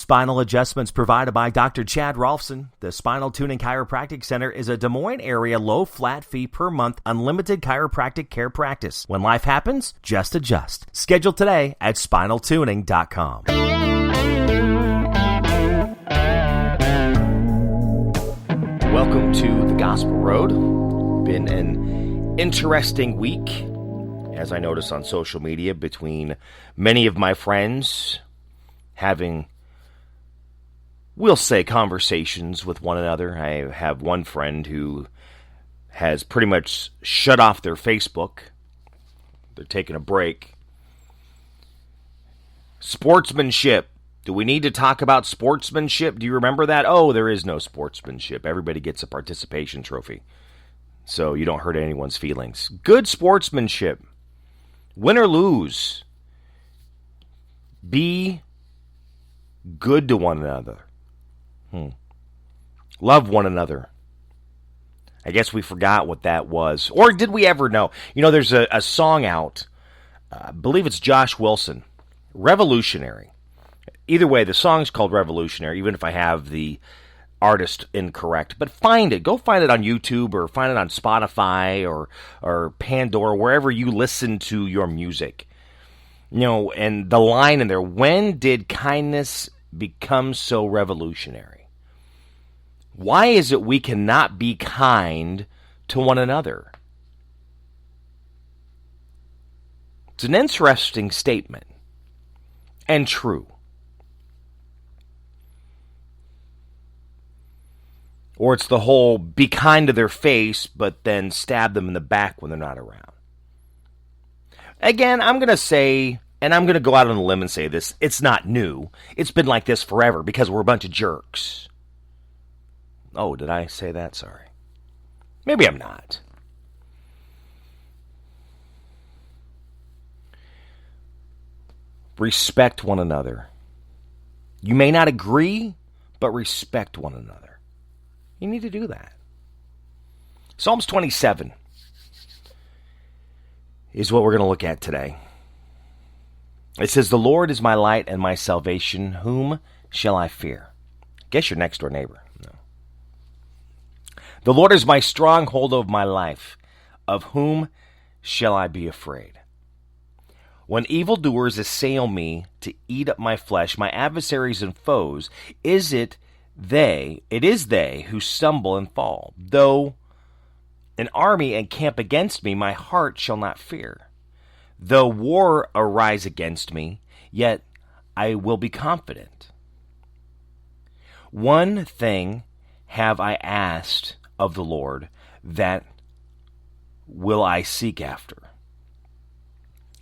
Spinal adjustments provided by Dr. Chad Rolfson. The Spinal Tuning Chiropractic Center is a Des Moines area low flat fee per month unlimited chiropractic care practice. When life happens, just adjust. Schedule today at spinaltuning.com. Welcome to the Gospel Road. Been an interesting week, as I notice on social media, between many of my friends having, we'll say, conversations with one another. I have one friend who has pretty much shut off their Facebook. They're taking a break. Sportsmanship. Do we need to talk about sportsmanship? Do you remember that? Oh, there is no sportsmanship. Everybody gets a participation trophy, so you don't hurt anyone's feelings. Good sportsmanship. Win or lose. Be good to one another. Love one another. I guess we forgot what that was. Or did we ever know? You know, there's a song out. I believe it's Josh Wilson. Revolutionary. Either way, the song's called Revolutionary, even if I have the artist incorrect. But find it. Go find it on YouTube or find it on Spotify or Pandora, wherever you listen to your music. You know, and the line in there, when did kindness become so revolutionary? Why is it we cannot be kind to one another? It's an interesting statement and true. Or it's the whole be kind to their face, but then stab them in the back when they're not around. Again, I'm going to say, and I'm going to go out on a limb and say this, it's not new. It's been like this forever because we're a bunch of jerks. Oh, did I say that? Sorry. Maybe I'm not. Respect one another. You may not agree, but respect one another. You need to do that. Psalms 27 is what we're going to look at today. It says, "The Lord is my light and my salvation. Whom shall I fear?" Guess your next door neighbor. No. "The Lord is my stronghold of my life. Of whom shall I be afraid? When evildoers assail me to eat up my flesh, my adversaries and foes, it is they who stumble and fall. Though an army encamp against me, my heart shall not fear. Though war arise against me, yet I will be confident. One thing have I asked of the Lord, that will I seek after,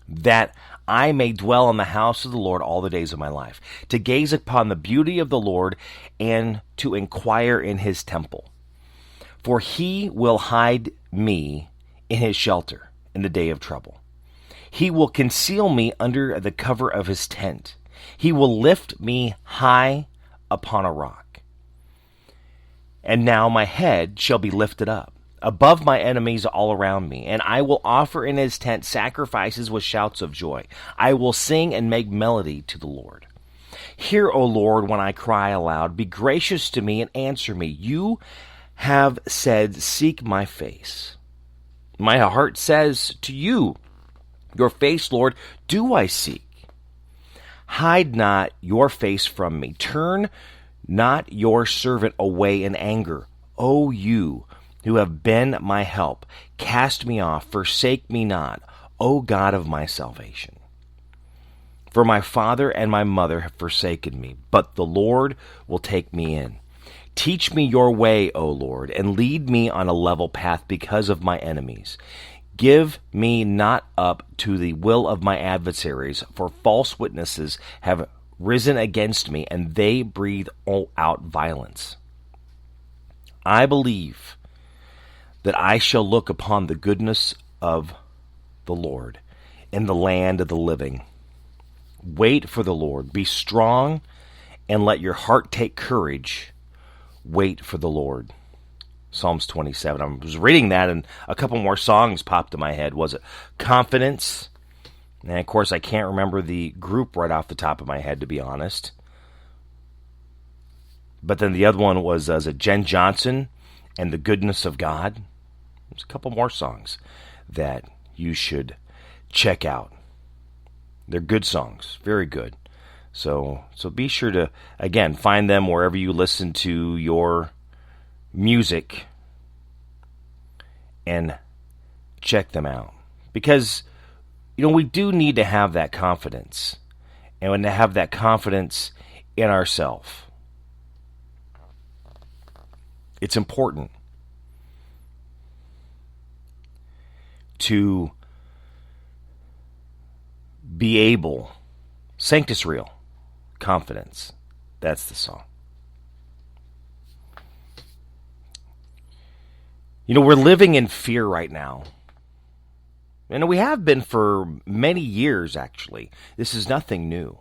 that I may dwell in the house of the Lord all the days of my life, to gaze upon the beauty of the Lord and to inquire in his temple. For he will hide me in his shelter in the day of trouble. He will conceal me under the cover of his tent. He will lift me high upon a rock. And now my head shall be lifted up above my enemies all around me, and I will offer in his tent sacrifices with shouts of joy. I will sing and make melody to the Lord. Hear, O Lord, when I cry aloud. Be gracious to me and answer me. You have said, seek my face. My heart says to you, your face, Lord, do I seek. Hide not your face from me. Turn not your servant away in anger. O you who have been my help, cast me off, forsake me not, O God of my salvation. For my father and my mother have forsaken me, but the Lord will take me in. Teach me your way, O Lord, and lead me on a level path because of my enemies. Give me not up to the will of my adversaries, for false witnesses have risen against me, and they breathe out violence. I believe that I shall look upon the goodness of the Lord in the land of the living. Wait for the Lord. Be strong, and let your heart take courage. Wait for the Lord. Psalms 27. I was reading that, and a couple more songs popped in my head. Was it Confidence? And, of course, I can't remember the group right off the top of my head, to be honest. But then the other one was Jen Johnson and The Goodness of God. There's a couple more songs that you should check out. They're good songs, very good. So be sure to, again, find them wherever you listen to your music and check them out. Because, we do need to have that confidence. And to have that confidence in ourselves. It's important to be able, Sanctus Real, confidence. That's the song. We're living in fear right now. And we have been for many years, actually. This is nothing new.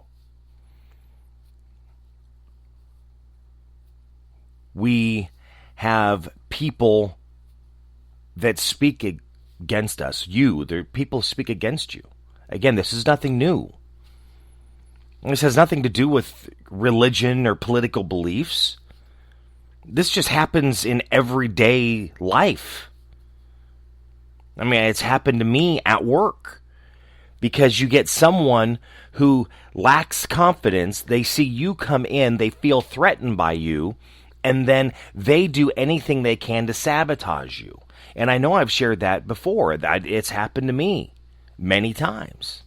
We have people that speak against us. People speak against you. Again, this is nothing new. This has nothing to do with religion or political beliefs. This just happens in everyday life. It's happened to me at work. Because you get someone who lacks confidence, they see you come in, they feel threatened by you, and then they do anything they can to sabotage you. And I know I've shared that before. It's happened to me many times.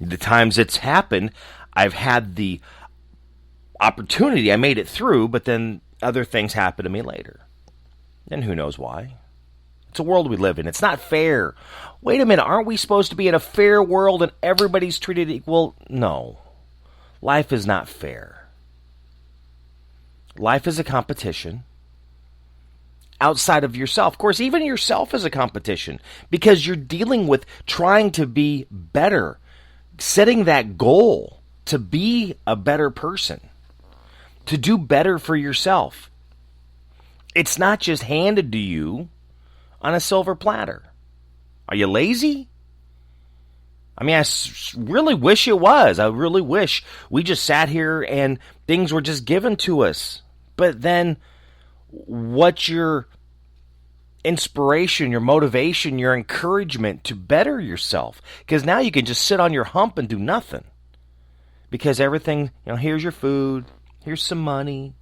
The times it's happened, I've had the opportunity. I made it through, but then other things happen to me later. And who knows why? It's a world we live in. It's not fair. Wait a minute, aren't we supposed to be in a fair world and everybody's treated equal? No. Life is not fair. Life is a competition. Outside of yourself. Of course, even yourself is a competition. Because you're dealing with trying to be better. Setting that goal to be a better person. To do better for yourself. It's not just handed to you on a silver platter. Are you lazy? I really wish it was. I really wish we just sat here and things were just given to us. But then, what's your inspiration, your motivation, your encouragement to better yourself? Because now you can just sit on your hump and do nothing. Because everything, here's your food, here's some money.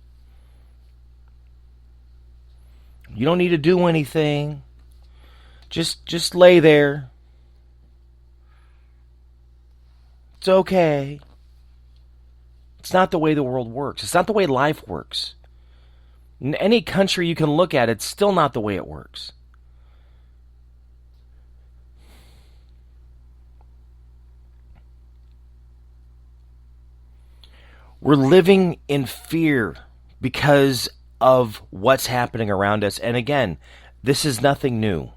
You don't need to do anything. Just lay there. It's okay. It's not the way the world works. It's not the way life works. In any country you can look at, it's still not the way it works. We're living in fear because of what's happening around us. And again, this is nothing new.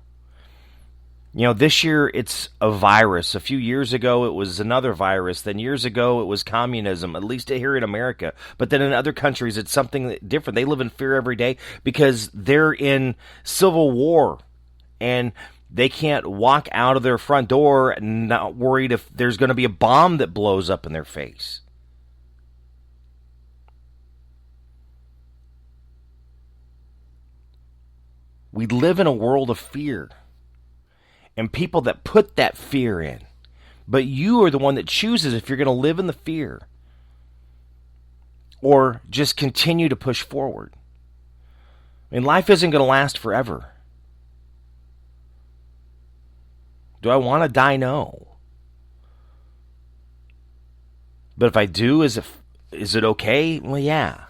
This year it's a virus. A few years ago it was another virus. Then years ago it was communism, at least here in America. But then in other countries it's something different. They live in fear every day because they're in civil war. And they can't walk out of their front door and not worried if there's going to be a bomb that blows up in their face. We live in a world of fear. And people that put that fear in. But you are the one that chooses if you're going to live in the fear. Or just continue to push forward. Life isn't going to last forever. Do I want to die? No. But if I do, is it okay? Well, yeah.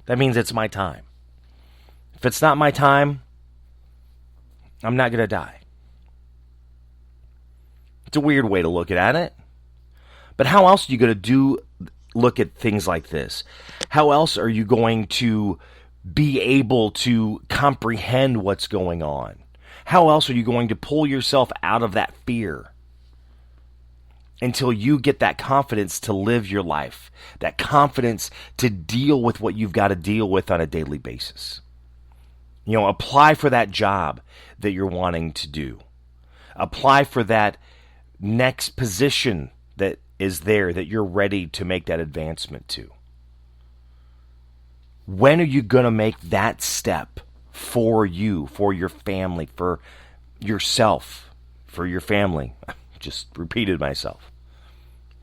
That means it's my time. If it's not my time, I'm not going to die. It's a weird way to look at it. But how else are you going to look at things like this? How else are you going to be able to comprehend what's going on? How else are you going to pull yourself out of that fear until you get that confidence to live your life, that confidence to deal with what you've got to deal with on a daily basis? Apply for that job that you're wanting to do. Apply for that next position that is there that you're ready to make that advancement to? When are you going to make that step for you, for your family, for yourself, for your family? Just repeated myself.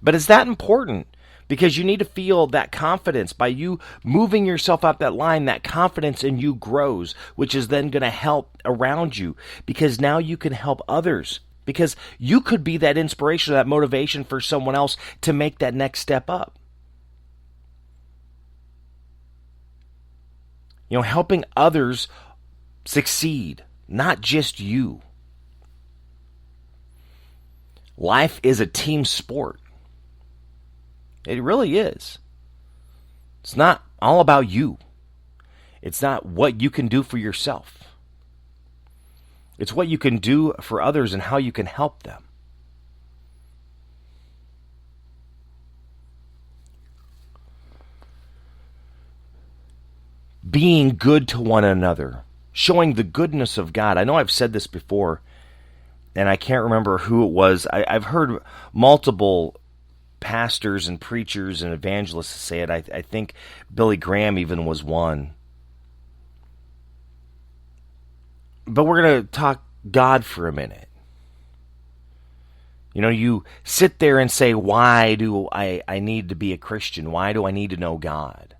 But it's that important because you need to feel that confidence. By you moving yourself up that line, that confidence in you grows, which is then going to help around you because now you can help others. Because you could be that inspiration, that motivation for someone else to make that next step up. You know, helping others succeed, not just you. Life is a team sport. It really is. It's not all about you. It's not what you can do for yourself. It's what you can do for others and how you can help them. Being good to one another, showing the goodness of God. I know I've said this before, and I can't remember who it was. I've heard multiple pastors and preachers and evangelists say it. I think Billy Graham even was one. But we're going to talk God for a minute. You know, you sit there and say, why do I need to be a Christian? Why do I need to know God?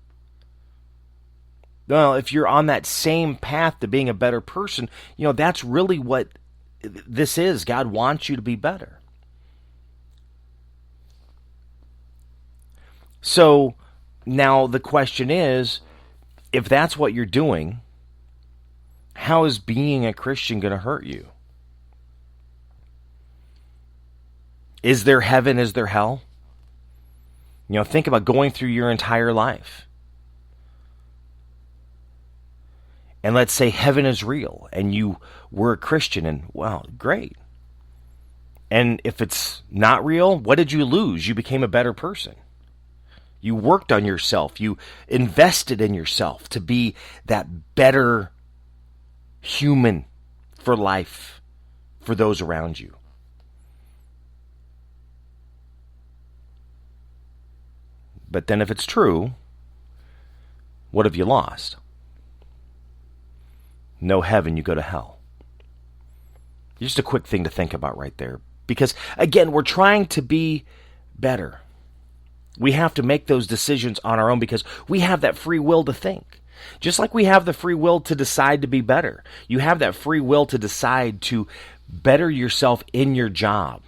Well, if you're on that same path to being a better person, you know, that's really what this is. God wants you to be better. So now the question is, if that's what you're doing, how is being a Christian going to hurt you? Is there heaven? Is there hell? You know, think about going through your entire life. And let's say heaven is real and you were a Christian and, well, great. And if it's not real, what did you lose? You became a better person. You worked on yourself. You invested in yourself to be that better human for life, for those around you. But then if it's true, what have you lost? No heaven, you go to hell. Just a quick thing to think about right there. Because, again, we're trying to be better. We have to make those decisions on our own because we have that free will to think. Just like we have the free will to decide to be better. You have that free will to decide to better yourself in your job.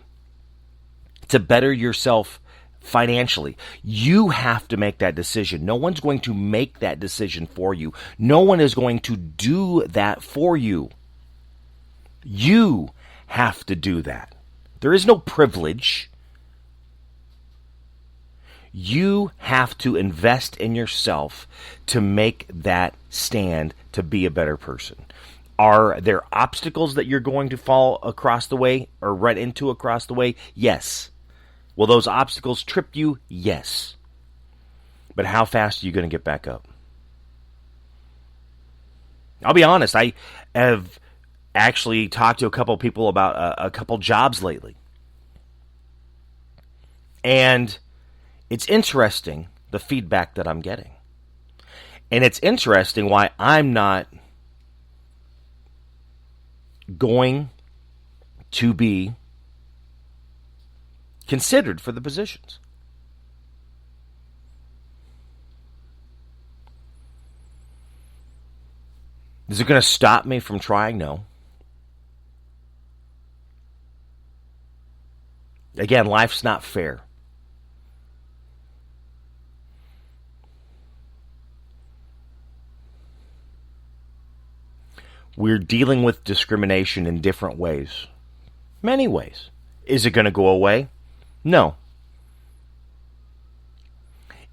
To better yourself financially. You have to make that decision. No one's going to make that decision for you. No one is going to do that for you. You have to do that. There is no privilege. You have to invest in yourself to make that stand to be a better person. Are there obstacles that you're going to fall across the way or run into across the way? Yes. Will those obstacles trip you? Yes. But how fast are you going to get back up? I'll be honest, I have actually talked to a couple people about a couple jobs lately. And it's interesting, the feedback that I'm getting. And it's interesting why I'm not going to be considered for the positions. Is it going to stop me from trying? No. Again, life's not fair. We're dealing with discrimination in different ways. Many ways. Is it going to go away? No.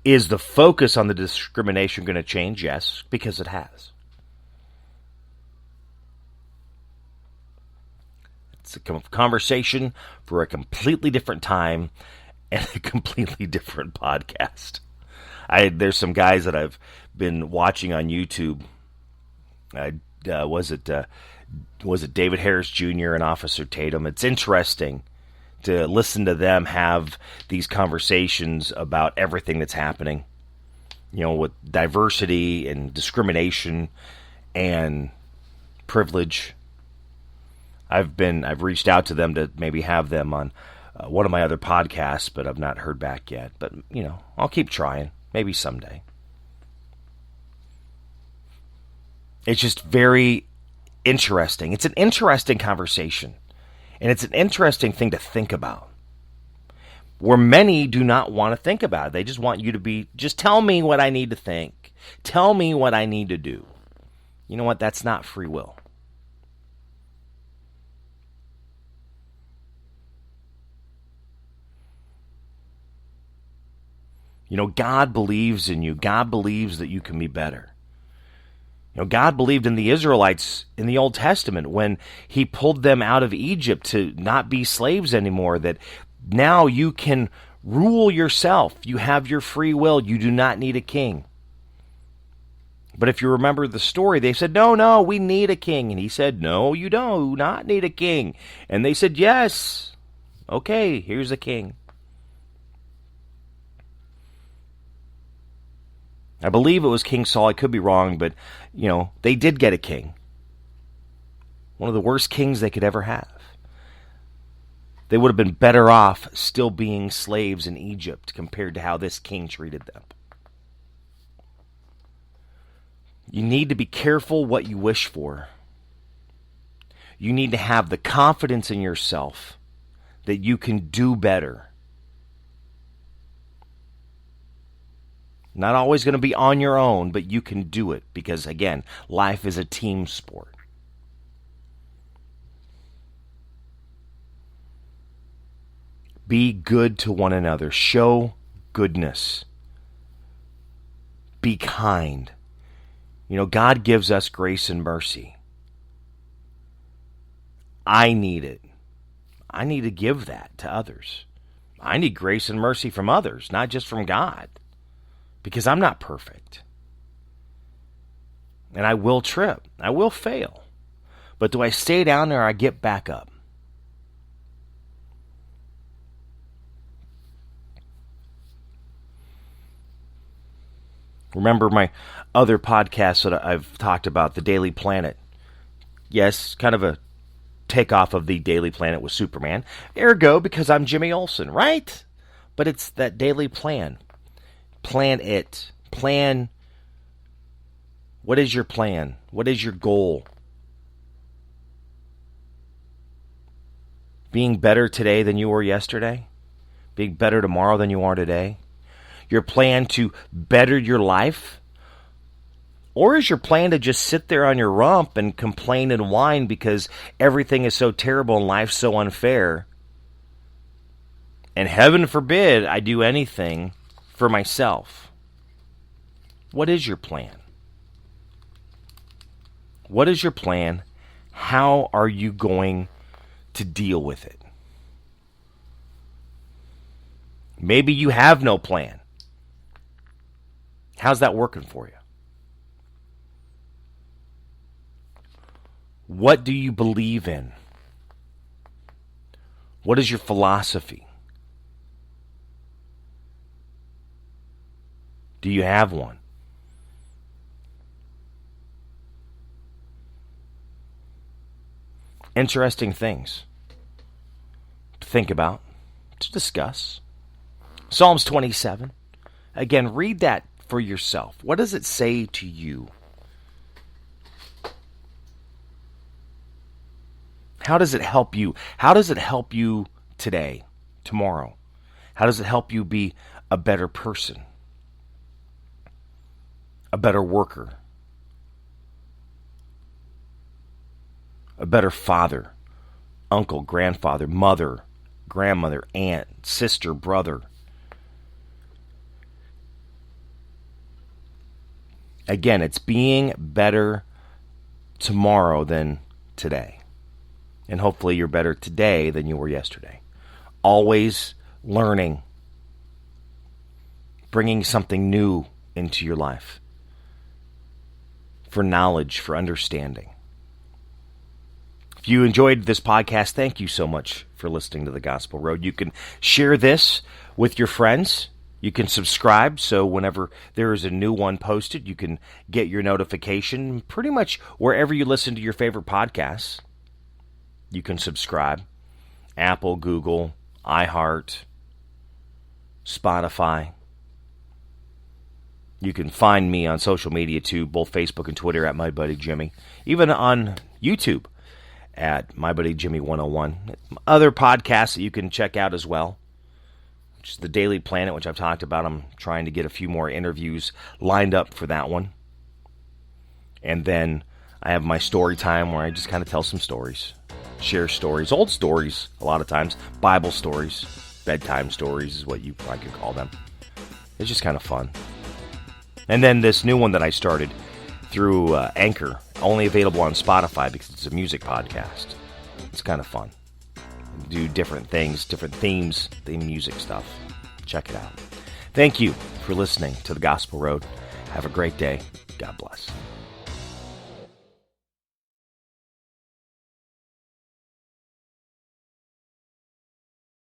Is the focus on the discrimination going to change? Yes, because it has. It's a conversation for a completely different time and a completely different podcast. There's some guys that I've been watching on YouTube. Was it David Harris Jr. and Officer Tatum? It's interesting to listen to them have these conversations about everything that's happening, with diversity and discrimination and privilege. I've reached out to them to maybe have them on one of my other podcasts, but I've not heard back yet. But, I'll keep trying. Maybe someday. It's just very interesting. It's an interesting conversation. And it's an interesting thing to think about. Where many do not want to think about it. They just want you to just tell me what I need to think. Tell me what I need to do. You know what? That's not free will. God believes in you. God believes that you can be better. God believed in the Israelites in the Old Testament when he pulled them out of Egypt to not be slaves anymore, that now you can rule yourself. You have your free will. You do not need a king. But if you remember the story, they said, no, we need a king. And he said, no, you do not need a king. And they said, yes. Okay, here's a king. I believe it was King Saul. I could be wrong, but, they did get a king. One of the worst kings they could ever have. They would have been better off still being slaves in Egypt compared to how this king treated them. You need to be careful what you wish for. You need to have the confidence in yourself that you can do better. Not always going to be on your own, but you can do it because, again, life is a team sport. Be good to one another. Show goodness. Be kind. God gives us grace and mercy. I need it. I need to give that to others. I need grace and mercy from others, not just from God. Because I'm not perfect. And I will trip. I will fail. But do I stay down there or I get back up? Remember my other podcasts that I've talked about, the Daily Planet. Yes, kind of a takeoff of the Daily Planet with Superman. Ergo, because I'm Jimmy Olsen, right? But it's that daily plan. Plan it. Plan. What is your plan? What is your goal? Being better today than you were yesterday? Being better tomorrow than you are today? Your plan to better your life? Or is your plan to just sit there on your rump and complain and whine because everything is so terrible and life's so unfair? And heaven forbid I do anything for myself. What is your plan? What is your plan? How are you going to deal with it? Maybe you have no plan. How's that working for you? What do you believe in? What is your philosophy? Do you have one? Interesting things to think about, to discuss. Psalms 27. Again, read that for yourself. What does it say to you? How does it help you? How does it help you today, tomorrow? How does it help you be a better person? A better worker? A better father, uncle, grandfather, mother, grandmother, aunt, sister, brother? Again, it's being better tomorrow than today. And hopefully you're better today than you were yesterday. Always learning. Bringing something new into your life. For knowledge, for understanding. If you enjoyed this podcast, thank you so much for for listening to the Gospel Road. You can share this with your friends. You can subscribe, so whenever there is a new one posted, you can get your notification pretty much wherever you listen to your favorite podcasts. You can subscribe. Apple, Google, iHeart, Spotify. You can find me on social media too, both Facebook and Twitter at My Buddy Jimmy. Even on YouTube at My Buddy Jimmy 101. Other podcasts that you can check out as well. Which is the Daily Planet, which I've talked about. I'm trying to get a few more interviews lined up for that one. And then I have my story time where I just kind of tell some stories. Share stories. Old stories, a lot of times. Bible stories. Bedtime stories is what I could call them. It's just kind of fun. And then this new one that I started through Anchor, only available on Spotify because it's a music podcast. It's kind of fun. Do different things, different themes, the music stuff. Check it out. Thank you for listening to The Gospel Road. Have a great day. God bless.